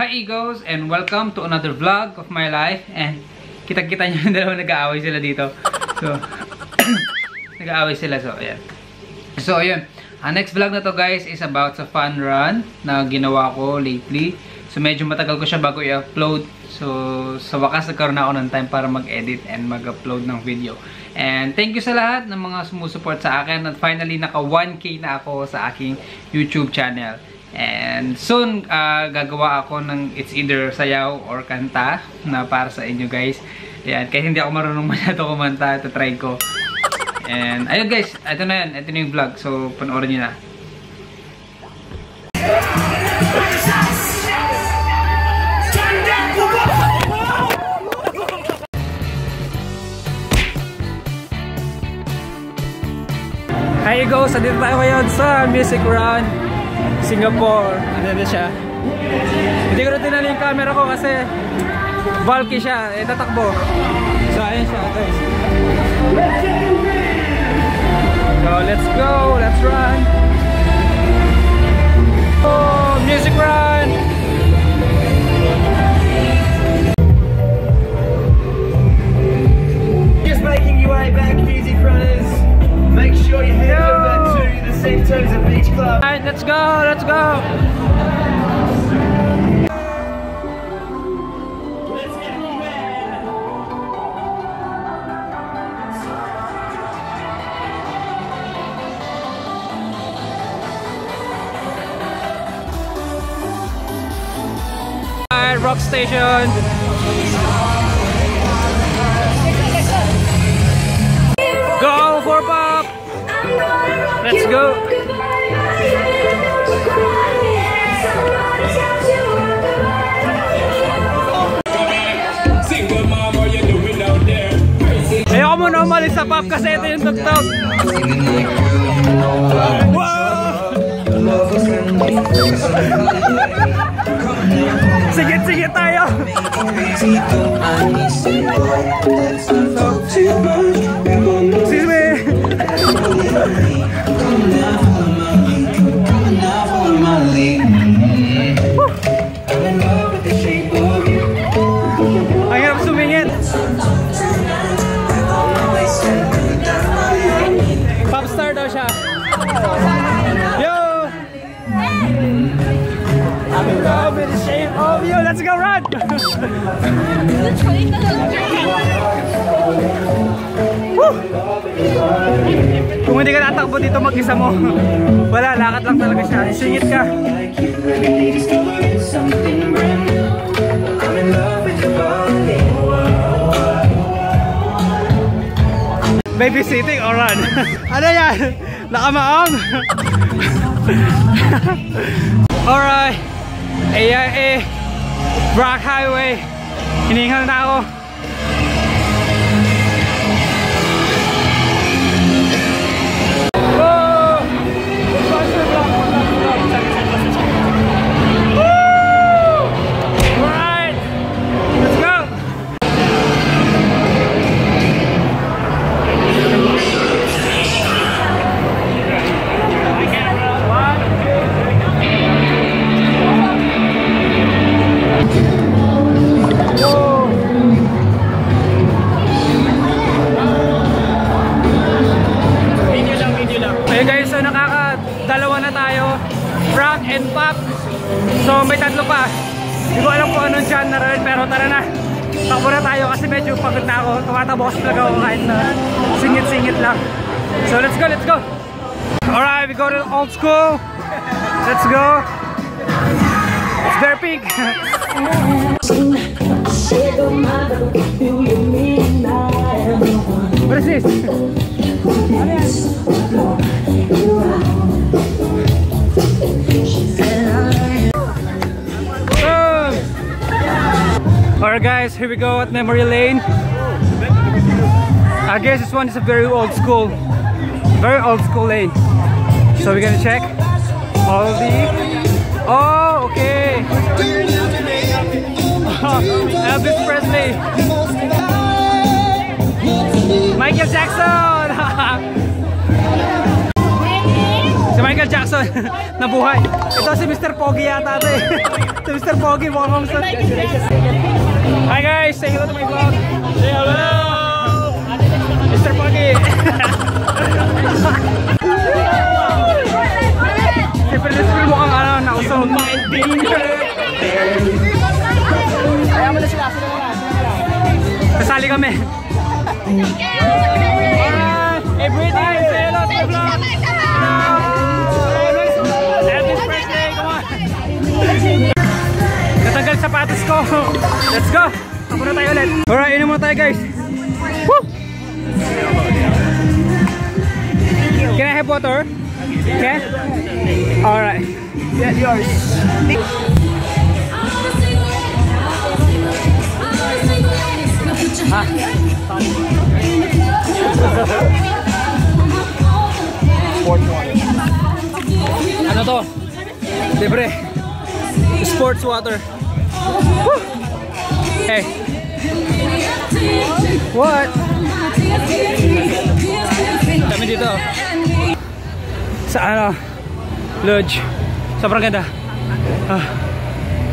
Hi Egos, and welcome to another vlog of my life. And kita-kita nyo yung dalawa nag-aaway sila dito. So, nag-aaway sila. So, ayan. So, ayan. Ang next vlog na to guys is about sa fun run na ginawa ko lately. So, medyo matagal ko siya bago i-upload. So, sa wakas nagkaroon ako ng time para mag-edit and mag-upload ng video. And thank you sa lahat ng mga sumusuport sa akin. At finally, naka 1K na ako sa aking YouTube channel. And soon, gagawa ako ng it's either sayaw or kanta na para sa inyo guys. Ayan, kahit hindi ako marunong masyado kumanta, try ko. And ayun guys, ito na yan, ito na yung vlog. So, panoorin nyo na. Hi Egos, andito tayo ngayon sa Music Run Singapore. Ano na siya? Hindi ko na tinali yung camera ko kasi bulky siya, tatakbo. So ayun siya guys. So let's go, let's run. Oh, Music Run. Just making your way back, Music Runners. Make sure you head over to the Centos of Beach Club. Alright, let's go, let's go. Alright, Rock Station. Go for pop! Let's go! Ayoko muna umalis sa pop kasi ito yung tugtog. Wow! Sigit-sigit tayo! Excuse me! Ang hirap sumingit! Popstar daw siya! Yo! I'm in love with the shape of you! Let's go run! Kung hindi ka natakbo dito mag-isa mo, wala, lakad lang talaga siya. Singit ka. Babysitting or run? Ano yan? Nakamaong? Alright, AIA Brock Highway. Hiningal na ako. Dalawa na tayo, rock and pop. So may tatlo pa. Hindi ko alam kung anong genre, pero tara na. Takbo na tayo kasi medyo pagod na ako. Tumatakbo kasi talaga ako kahit na singit-singit lang. So let's go, let's go. Alright, we go to old school. Let's go. It's very pink. What is this? Alright guys, here we go at Memory Lane. I guess this one is a very old school lane. So we're gonna check all the... Oh, okay. Elvis Presley. Michael Jackson. Si Michael Michael Jackson na buhay. Ito si Mr. Pogi yata ito eh. Si Mr. Pogi, mukhang Hi guys, say hello to my vlog. Say hello! Mr. Pogi! Siyempre na siyempre mukhang ano, nausong. Kasali kami. Hey Brittany, say hello to the vlog. Elvis Presley, come on. Natanggal sapatos ko. Let's go. Ako na tayo ulit. Alright, inom muna tayo guys. Woo! Can I have water? Okay? Alright. Yeah, yours. Ha? Ano to? Libre. Sports water. Woo! Hey. What? Kami dito. Sa ano? Lodge. Sobrang ganda.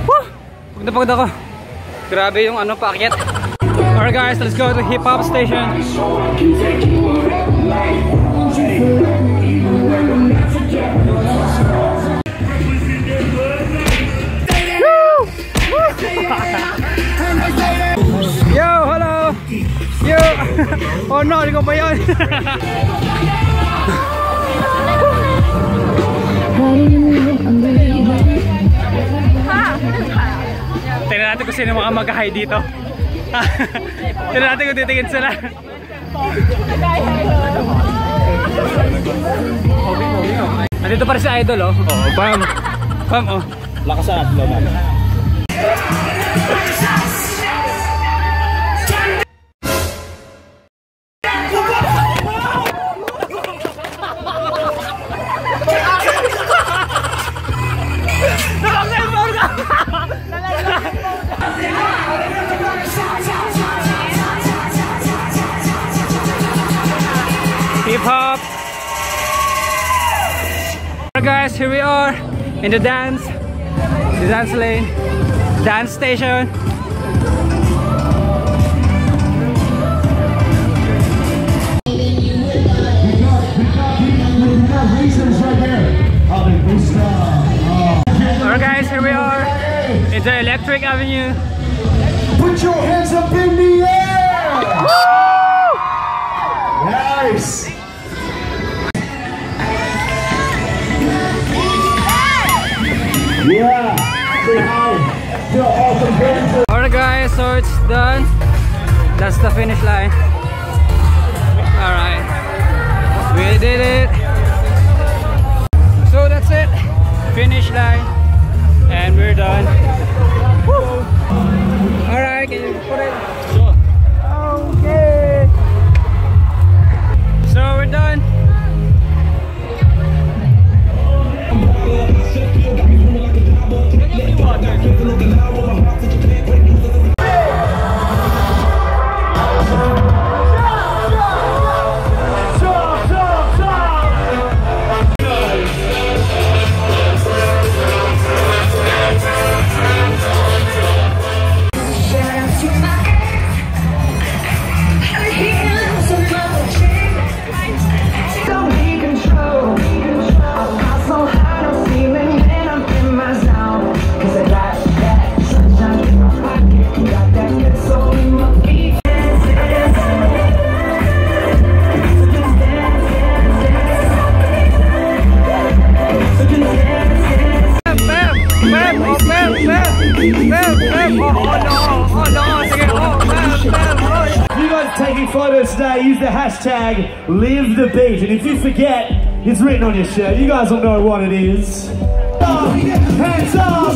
Woo! Pagod ako. Grabe yung ano paakyat. Alright guys, let's go to hip hop station. Yo, hello. Yo. Oh no, hindi ko pa yun. Tingnan natin kung sino mga mag-hi dito. Tingnan natin kung titingin sila. Nandito pa rin si Idol oh. Oh, bam. Bam oh. Lakasan natin naman. Hip hop. Alright guys, here we are in the dance lane, dance station. Alright guys, here we are in the Electric Avenue. Put your hands up in the air! Woo! Nice! Yeah! Say hi to all the fans. Alright guys, so it's done. That's the finish line. Alright. We did it. So that's it. Finish line. And we're done. Woo! Alright, can you put it? Sure. Okay. So we're done. If you guys are taking photos today, use the hashtag #LiveTheBeat. And if you forget, it's written on your shirt. You guys will know what it is. Hands up!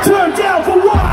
Turn down for what?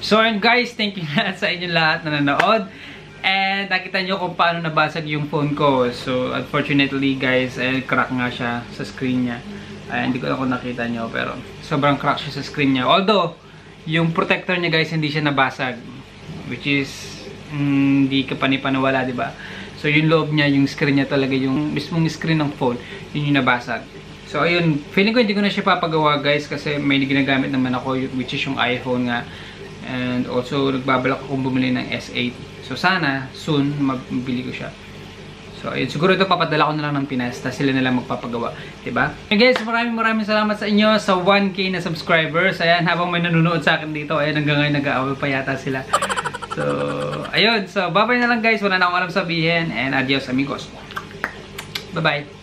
So and guys, thank you na sa inyong lahat na nanood. And nakita nyo kung paano nabasag yung phone ko. So unfortunately guys, crack nga siya sa screen niya. Hindi ko ako nakita nyo, pero sobrang crack siya sa screen niya. Although, yung protector niya guys, hindi siya nabasag. Which is, hindi ka panipaniwala, diba? So yung loob niya, yung screen niya talaga, yung mismong screen ng phone, yun yung nabasag. So ayun, feeling ko hindi ko na siya papagawa guys, kasi may ginagamit naman ako, which is yung iPhone nga. And also, nagbabalak akong bumili ng S8. So sana, soon, mabili ko siya. So ayun, siguro ito papadala ko na lang ng Pinas, tapos sila na lang magpapagawa. Diba? And guys, maraming salamat sa inyo sa 1K na subscribers. Ayan, habang may nanonood sa akin dito, ayan, hanggang ngayon nag-aaway pa yata sila. So, ayun. So, bye-bye na lang guys. Wala na akong alam sabihin. And adios amigos. Bye-bye.